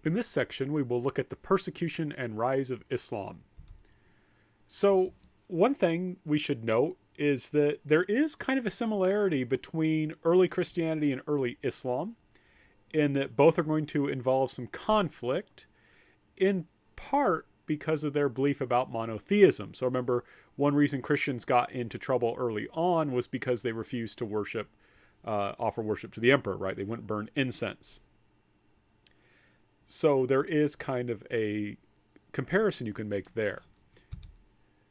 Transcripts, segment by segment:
In this section, we will look at the persecution and rise of Islam. So, one thing we should note is that there is kind of a similarity between early Christianity and early Islam, in that both are going to involve some conflict, in part because of their belief about monotheism. So remember, one reason Christians got into trouble early on was because they refused to offer worship to the emperor, right? They wouldn't burn incense. So there is kind of a comparison you can make there.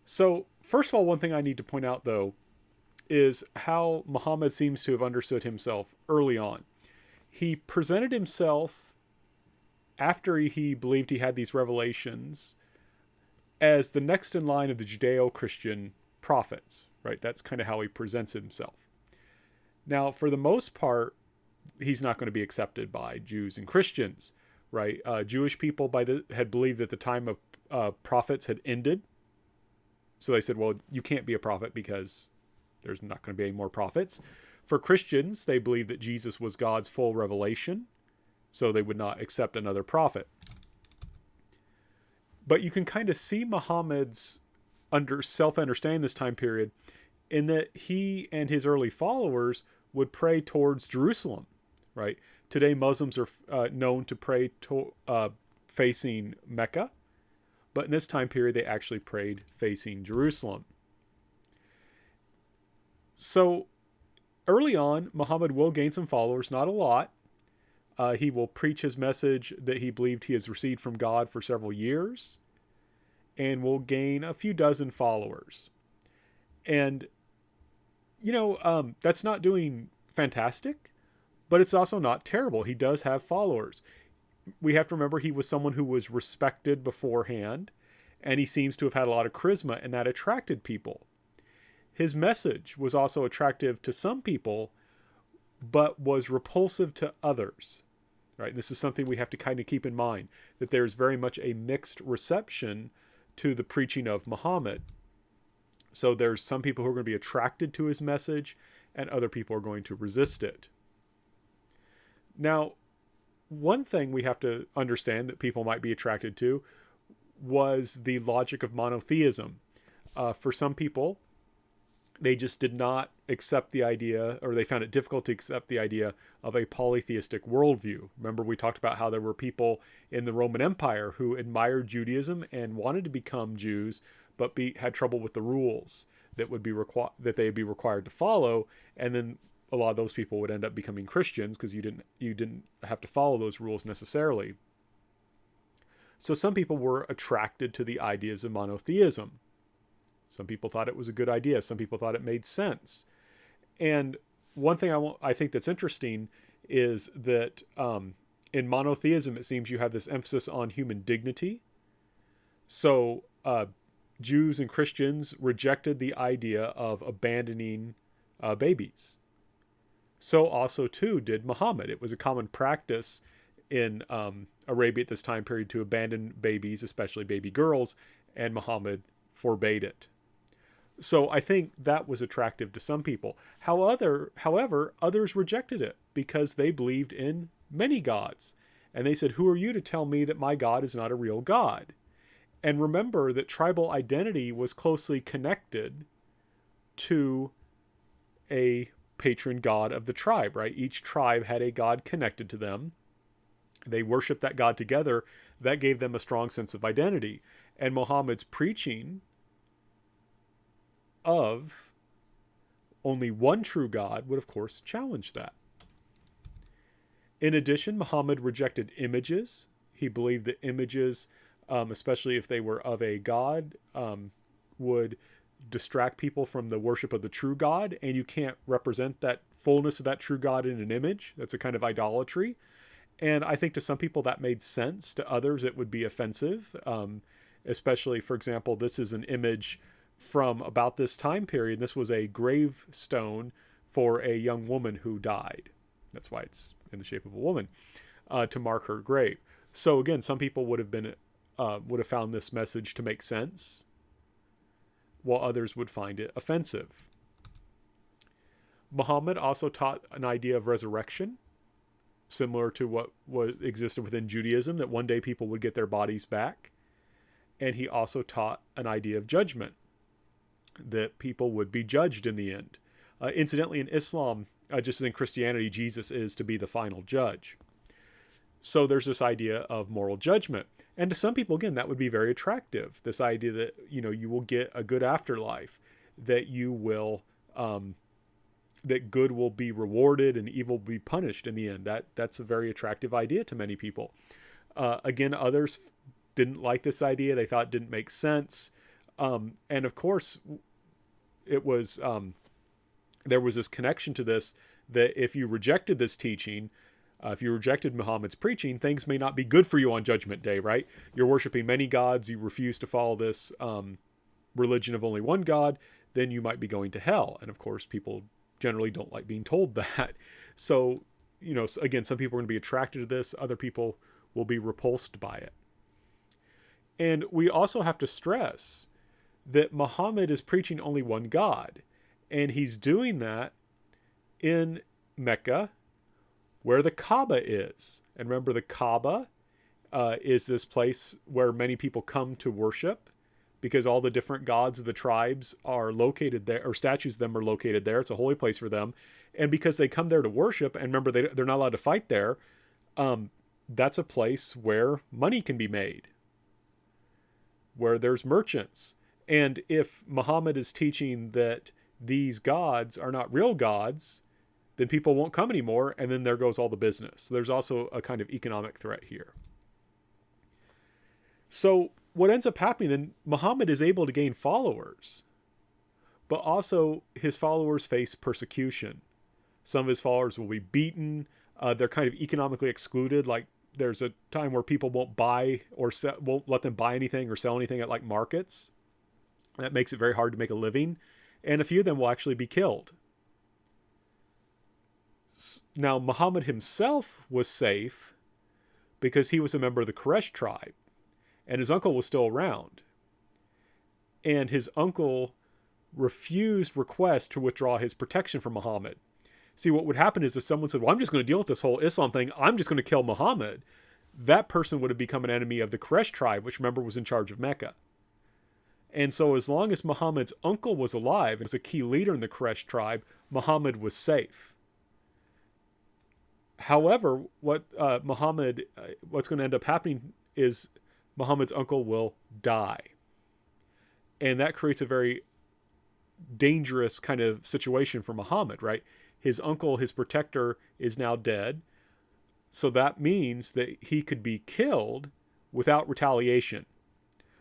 So, first of all, one thing I need to point out, though, is how Muhammad seems to have understood himself early on. He presented himself after he believed he had these revelations as the next in line of the Judeo-Christian prophets, right? That's kind of how he presents himself. Now, for the most part, he's not going to be accepted by Jews and Christians, right? Jewish people had believed that the time of prophets had ended. So they said, well, you can't be a prophet because there's not going to be any more prophets. For Christians, they believed that Jesus was God's full revelation, so they would not accept another prophet. But you can kind of see Muhammad's self-understanding this time period in that he and his early followers would pray towards Jerusalem, right? Today, Muslims are known to pray facing Mecca, but in this time period, they actually prayed facing Jerusalem. So early on, Muhammad will gain some followers, not a lot. He will preach his message that he believed he has received from God for several years, and will gain a few dozen followers. And, that's not doing fantastic, but it's also not terrible. He does have followers. We have to remember he was someone who was respected beforehand, and he seems to have had a lot of charisma, and that attracted people. His message was also attractive to some people, but was repulsive to others. Right? This is something we have to kind of keep in mind, that there's very much a mixed reception to the preaching of Muhammad. So there's some people who are going to be attracted to his message, and other people are going to resist it. Now, one thing we have to understand that people might be attracted to was the logic of monotheism. For some people, they just did not accept the idea, or they found it difficult to accept the idea of a polytheistic worldview. Remember, we talked about how there were people in the Roman Empire who admired Judaism and wanted to become Jews, but had trouble with the rules that that they'd be required to follow, and then a lot of those people would end up becoming Christians because you didn't have to follow those rules necessarily. So some people were attracted to the ideas of monotheism. Some people thought it was a good idea. Some people thought it made sense. And one thing I think that's interesting is that in monotheism, it seems you have this emphasis on human dignity. So Jews and Christians rejected the idea of abandoning babies. So also, too, did Muhammad. It was a common practice in Arabia at this time period to abandon babies, especially baby girls, and Muhammad forbade it. So I think that was attractive to some people. However, others rejected it because they believed in many gods. And they said, who are you to tell me that my God is not a real God? And remember that tribal identity was closely connected to a patron god of the tribe, right? Each tribe had a god connected to them. They worshiped that god together. That gave them a strong sense of identity. And Muhammad's preaching of only one true God would, of course, challenge that. In addition, Muhammad rejected images. He believed that images, especially if they were of a god, would distract people from the worship of the true God, and you can't represent that fullness of that true God in an image. That's a kind of idolatry. And I think to some people that made sense. To others, it would be offensive. Especially, for example, this is an image from about this time period. This was a gravestone for a young woman who died. That's why it's in the shape of a woman, to mark her grave. So again, some people would have found this message to make sense, while others would find it offensive. Muhammad also taught an idea of resurrection. similar to what existed within Judaism, that one day people would get their bodies back. And he also taught an idea of judgment, that people would be judged in the end. Incidentally, in Islam, just as in Christianity, Jesus is to be the final judge. So there's this idea of moral judgment. And to some people, again, that would be very attractive. This idea that, you will get a good afterlife, that you will, that good will be rewarded and evil will be punished in the end. That's a very attractive idea to many people. Again, others didn't like this idea. They thought it didn't make sense. And of course, it was, there was this connection to this, that if you rejected this teaching, if you rejected Muhammad's preaching, things may not be good for you on Judgment Day, right? You're worshiping many gods, you refuse to follow this religion of only one God, then you might be going to hell. And of course, people generally don't like being told that. So, again, some people are going to be attracted to this, other people will be repulsed by it. And we also have to stress that Muhammad is preaching only one God. And he's doing that in Mecca, where the Kaaba is. And remember, the Kaaba is this place where many people come to worship, because all the different gods of the tribes are located there, or statues of them are located there. It's a holy place for them. And because they come there to worship, and remember, they're not allowed to fight there, that's a place where money can be made, where there's merchants. And if Muhammad is teaching that these gods are not real gods, then people won't come anymore, and then there goes all the business. So there's also a kind of economic threat here. So what ends up happening, then Muhammad is able to gain followers, but also his followers face persecution. Some of his followers will be beaten. They're kind of economically excluded. Like, there's a time where people won't buy or won't let them buy anything or sell anything at like markets. That makes it very hard to make a living. And a few of them will actually be killed. Now, Muhammad himself was safe because he was a member of the Quraysh tribe, and his uncle was still around. And his uncle refused requests to withdraw his protection from Muhammad. See, what would happen is if someone said, well, I'm just going to deal with this whole Islam thing, I'm just going to kill Muhammad, that person would have become an enemy of the Quraysh tribe, which, remember, was in charge of Mecca. And so as long as Muhammad's uncle was alive and was a key leader in the Quraysh tribe, Muhammad was safe. However, what's going to end up happening is Muhammad's uncle will die. And that creates a very dangerous kind of situation for Muhammad, right? His uncle, his protector, is now dead. So that means that he could be killed without retaliation.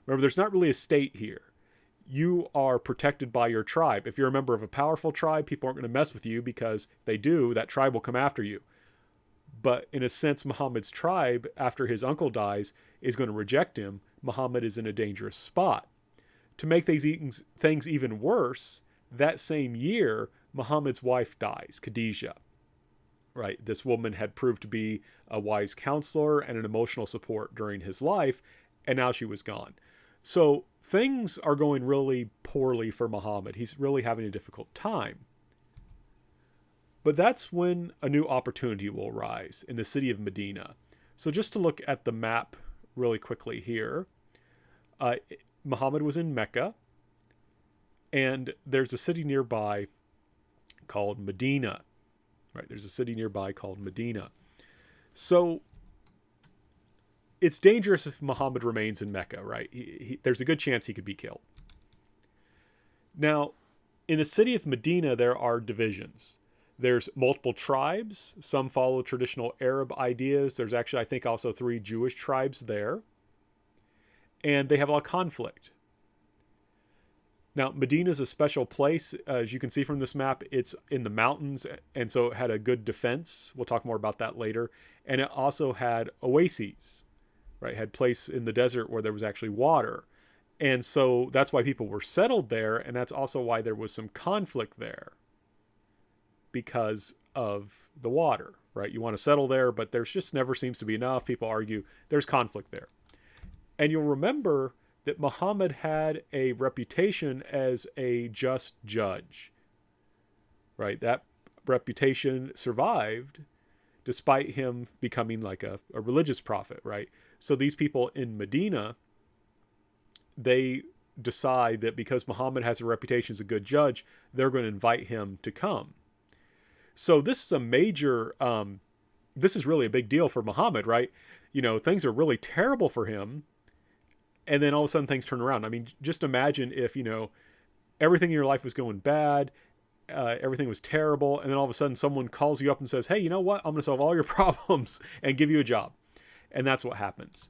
Remember, there's not really a state here. You are protected by your tribe. If you're a member of a powerful tribe, people aren't going to mess with you, because if they do, that tribe will come after you. But in a sense, Muhammad's tribe, after his uncle dies, is going to reject him. Muhammad is in a dangerous spot. To make things even worse, that same year, Muhammad's wife dies, Khadijah. Right? This woman had proved to be a wise counselor and an emotional support during his life, and now she was gone. So things are going really poorly for Muhammad. He's really having a difficult time. But that's when a new opportunity will arise in the city of Medina. So just to look at the map really quickly here, Muhammad was in Mecca, and there's a city nearby called Medina. Right? There's a city nearby called Medina. So it's dangerous if Muhammad remains in Mecca, right? There's a good chance he could be killed. Now, in the city of Medina, there are divisions. There's multiple tribes. Some follow traditional Arab ideas. There's actually, I think, also 3 Jewish tribes there. And they have a lot of conflict. Now, Medina is a special place. As you can see from this map, it's in the mountains, and so it had a good defense. We'll talk more about that later. And it also had oases, right? It had place in the desert where there was actually water. And so that's why people were settled there, and that's also why there was some conflict there, because of the water, right? You want to settle there, but there's just never seems to be enough. People argue there's conflict there. And you'll remember that Muhammad had a reputation as a just judge, right? That reputation survived despite him becoming like a religious prophet, right? So these people in Medina, they decide that because Muhammad has a reputation as a good judge, they're going to invite him to come. So this is a major, this is really a big deal for Muhammad, right? You know, things are really terrible for him. And then all of a sudden things turn around. I mean, just imagine if, you know, everything in your life was going bad, everything was terrible, and then all of a sudden someone calls you up and says, hey, you know what? I'm going to solve all your problems and give you a job. And that's what happens.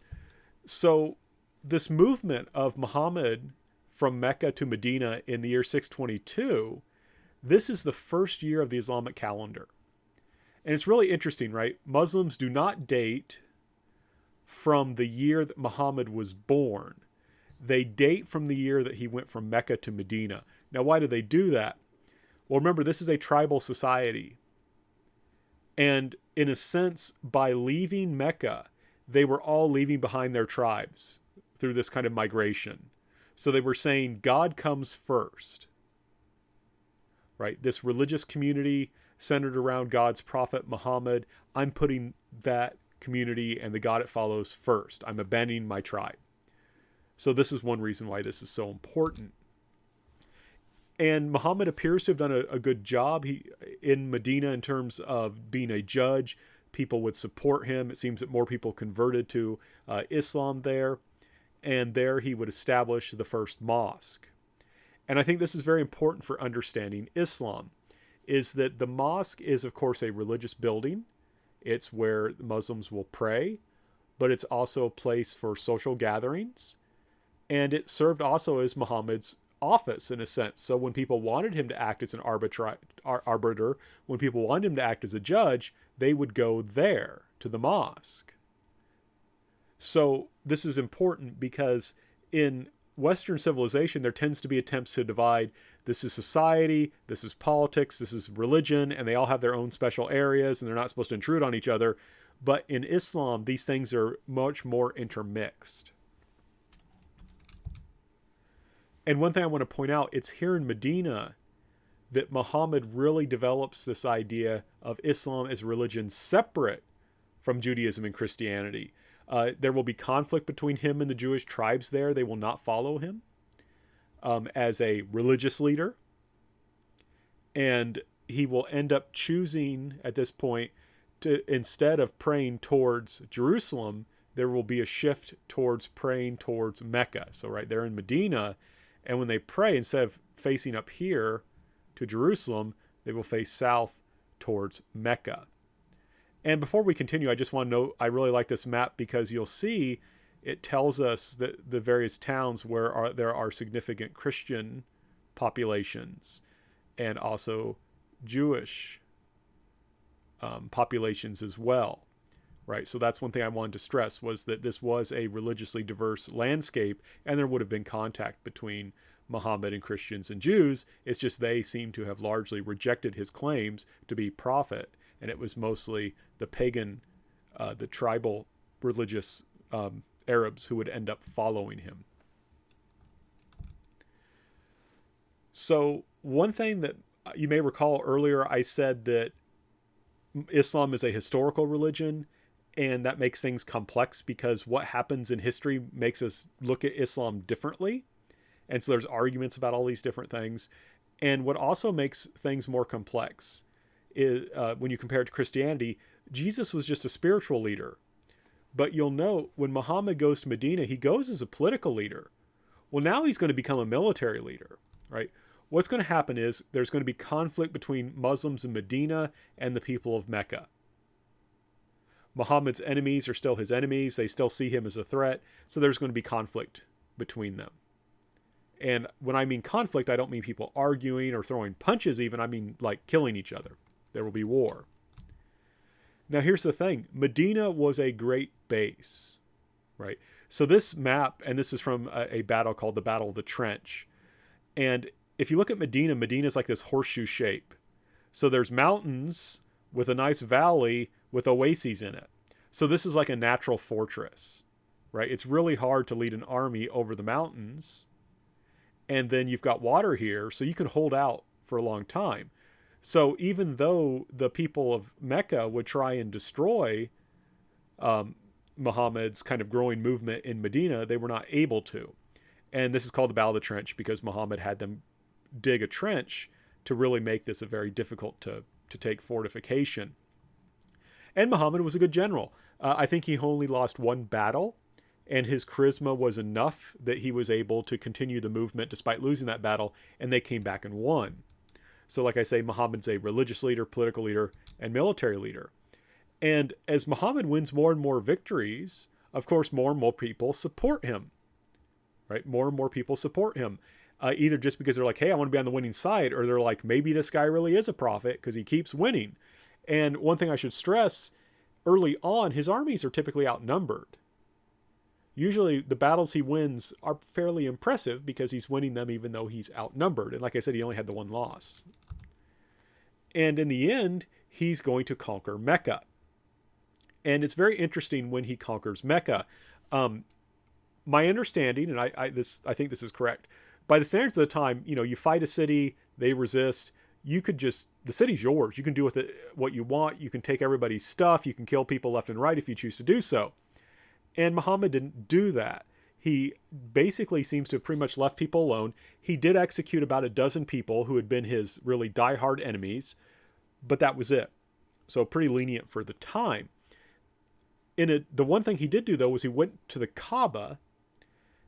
So this movement of Muhammad from Mecca to Medina in the year 622, this is the first year of the Islamic calendar. And it's really interesting, right? Muslims do not date from the year that Muhammad was born. They date from the year that he went from Mecca to Medina. Now, why do they do that? Well, remember, this is a tribal society. And in a sense, by leaving Mecca, they were all leaving behind their tribes through this kind of migration. So they were saying God comes first, right? This religious community centered around God's prophet Muhammad, I'm putting that community and the God it follows first. I'm abandoning my tribe. So this is one reason why this is so important. And Muhammad appears to have done a good job in Medina in terms of being a judge. People would support him. It seems that more people converted to Islam there. And there he would establish the first mosque. And I think this is very important for understanding Islam, is that the mosque is, of course, a religious building. It's where Muslims will pray, but it's also a place for social gatherings. And it served also as Muhammad's office in a sense. So when people wanted him to act as an arbiter, when people wanted him to act as a judge, they would go there to the mosque. So this is important because in Western civilization, there tends to be attempts to divide. This is society, this is politics, this is religion, and they all have their own special areas and they're not supposed to intrude on each other. But in Islam, these things are much more intermixed. And one thing I want to point out, it's here in Medina that Muhammad really develops this idea of Islam as a religion separate from Judaism and Christianity. There will be conflict between him and the Jewish tribes there. They will not follow him as a religious leader. And he will end up choosing at this point to, instead of praying towards Jerusalem, there will be a shift towards praying towards Mecca. So right there in Medina, and when they pray, instead of facing up here to Jerusalem, they will face south towards Mecca. And before we continue, I just want to note, I really like this map because you'll see it tells us that the various towns where there are significant Christian populations and also Jewish populations as well, right? So that's one thing I wanted to stress, was that this was a religiously diverse landscape and there would have been contact between Muhammad and Christians and Jews. It's just they seem to have largely rejected his claims to be prophet. And it was mostly the pagan, the tribal religious Arabs who would end up following him. So one thing that you may recall earlier, I said that Islam is a historical religion, and that makes things complex because what happens in history makes us look at Islam differently. And so there's arguments about all these different things. And what also makes things more complex is when you compare it to Christianity, Jesus was just a spiritual leader. But you'll note when Muhammad goes to Medina, he goes as a political leader. Well, now he's going to become a military leader, right? What's going to happen is there's going to be conflict between Muslims in Medina and the people of Mecca. Muhammad's enemies are still his enemies. They still see him as a threat. So there's going to be conflict between them. And when I mean conflict, I don't mean people arguing or throwing punches even. I mean like killing each other. There will be war. Now here's the thing. Medina was a great base, right? So this map, and this is from a battle called the Battle of the Trench. And if you look at Medina, Medina is like this horseshoe shape. So there's mountains with a nice valley with oases in it. So this is like a natural fortress, right? It's really hard to lead an army over the mountains. And then you've got water here, so you can hold out for a long time. So even though the people of Mecca would try and destroy um, Muhammad's kind of growing movement in Medina, they were not able to. And this is called the Battle of the Trench because Muhammad had them dig a trench to really make this a very difficult to take fortification. And Muhammad was a good general. I think he only lost one battle, and his charisma was enough that he was able to continue the movement despite losing that battle, and they came back and won. So, like I say, Muhammad's a religious leader, political leader, and military leader. And as Muhammad wins more and more victories, of course, more and more people support him, right? More and more people support him, either just because they're like, hey, I want to be on the winning side, or they're like, maybe this guy really is a prophet because he keeps winning. And one thing I should stress, early on, his armies are typically outnumbered. Usually the battles he wins are fairly impressive because he's winning them even though he's outnumbered. And like I said, he only had the one loss. And in the end, he's going to conquer Mecca. And it's very interesting when he conquers Mecca. My understanding, and I think this is correct, by the standards of the time, you fight a city, they resist, the city's yours. You can do with it what you want. You can take everybody's stuff. You can kill people left and right if you choose to do so. And Muhammad didn't do that. He basically seems to have pretty much left people alone. He did execute about a dozen people who had been his really diehard enemies, but that was it. So pretty lenient for the time. The one thing he did do, though, was he went to the Kaaba.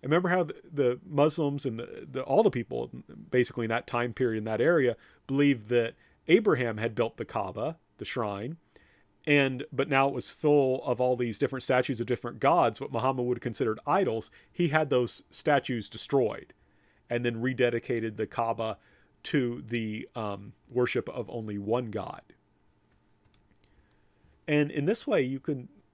And remember how the Muslims and all the people basically in that time period in that area believed that Abraham had built the Kaaba, the shrine, but now it was full of all these different statues of different gods, what Muhammad would have considered idols. He had those statues destroyed and then rededicated the Kaaba to the worship of only one God. And in this way,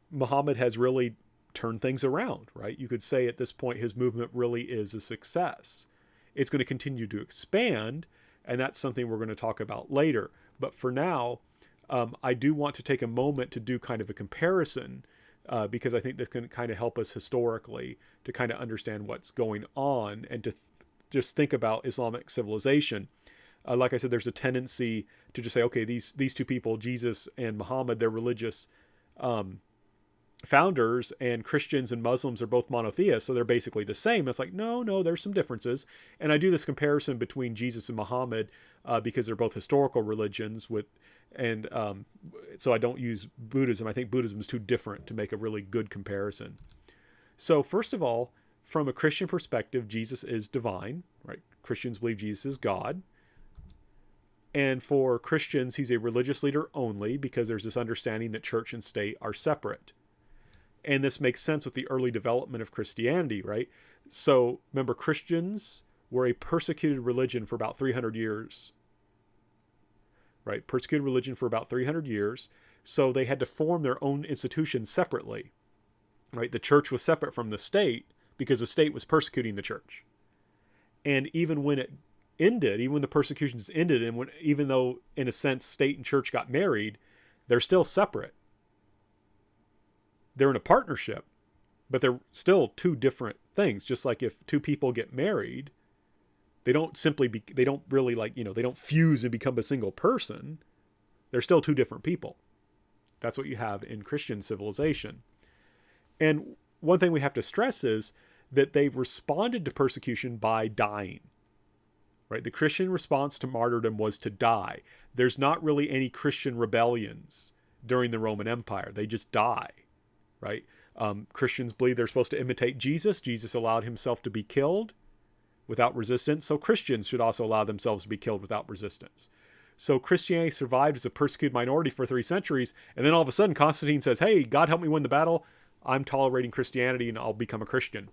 Muhammad has really turned things around, right? You could say at this point his movement really is a success. It's going to continue to expand, and that's something we're going to talk about later. But for now, I do want to take a moment to do kind of a comparison because I think this can kind of help us historically to kind of understand what's going on and to just think about Islamic civilization. Like I said, there's a tendency to just say, okay, these two people, Jesus and Muhammad, they're religious founders, and Christians and Muslims are both monotheists, so they're basically the same. It's like, no, there's some differences. And I do this comparison between Jesus and Muhammad because they're both historical religions so I don't use Buddhism. I think Buddhism is too different to make a really good comparison. So first of all, from a Christian perspective, Jesus is divine, right? Christians believe Jesus is God. And for Christians, he's a religious leader only because there's this understanding that church and state are separate. And this makes sense with the early development of Christianity, right? So remember, Christians were a persecuted religion for about 300 years, right? Persecuted religion for about 300 years. So they had to form their own institutions separately, right? The church was separate from the state because the state was persecuting the church. And even when it ended, even when the persecutions ended, and even though in a sense state and church got married, they're still separate. They're in a partnership, but they're still two different things. Just like if two people get married, they don't fuse and become a single person. They're still two different people. That's what you have in Christian civilization. And one thing we have to stress is that they responded to persecution by dying, right? The Christian response to martyrdom was to die. There's not really any Christian rebellions during the Roman Empire. They just die. Right? Christians believe they're supposed to imitate Jesus. Jesus allowed himself to be killed without resistance. So Christians should also allow themselves to be killed without resistance. So Christianity survived as a persecuted minority for 3 centuries. And then all of a sudden Constantine says, hey, God help me win the battle. I'm tolerating Christianity and I'll become a Christian.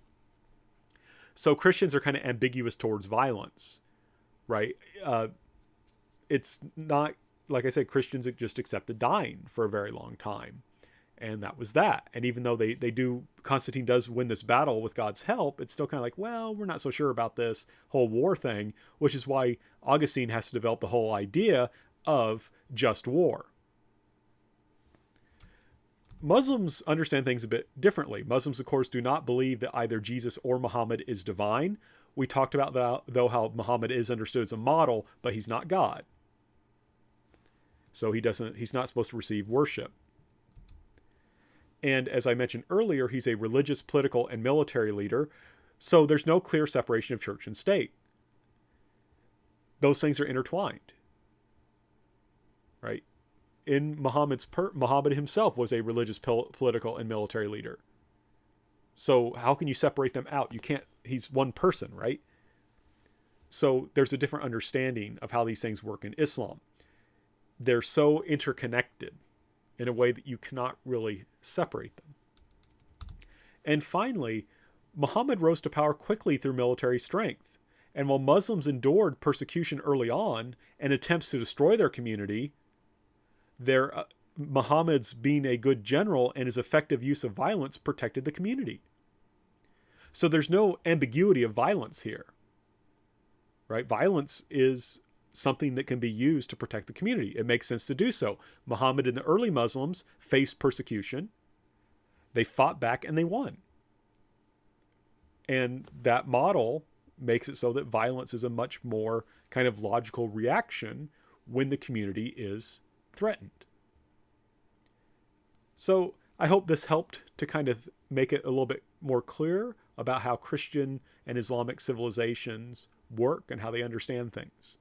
So Christians are kind of ambiguous towards violence, right? It's not, like I said, Christians just accepted dying for a very long time. And that was that. And even though Constantine does win this battle with God's help, it's still kind of like, well, we're not so sure about this whole war thing, which is why Augustine has to develop the whole idea of just war. Muslims understand things a bit differently. Muslims, of course, do not believe that either Jesus or Muhammad is divine. We talked about that, though, how Muhammad is understood as a model, but he's not God. So he's not supposed to receive worship. And as I mentioned earlier, he's a religious, political, and military leader. So there's no clear separation of church and state. Those things are intertwined, right? Muhammad himself was a religious, political, and military leader. So how can you separate them out? You can't. He's one person, right? So there's a different understanding of how these things work in Islam. They're so interconnected in a way that you cannot really separate them. And finally, Muhammad rose to power quickly through military strength. And while Muslims endured persecution early on and attempts to destroy their community, Muhammad's being a good general and his effective use of violence protected the community. So there's no ambiguity of violence here, right? Violence is something that can be used to protect the community. It makes sense to do so. Muhammad and the early Muslims faced persecution. They fought back and they won. And that model makes it so that violence is a much more kind of logical reaction when the community is threatened. So I hope this helped to kind of make it a little bit more clear about how Christian and Islamic civilizations work and how they understand things.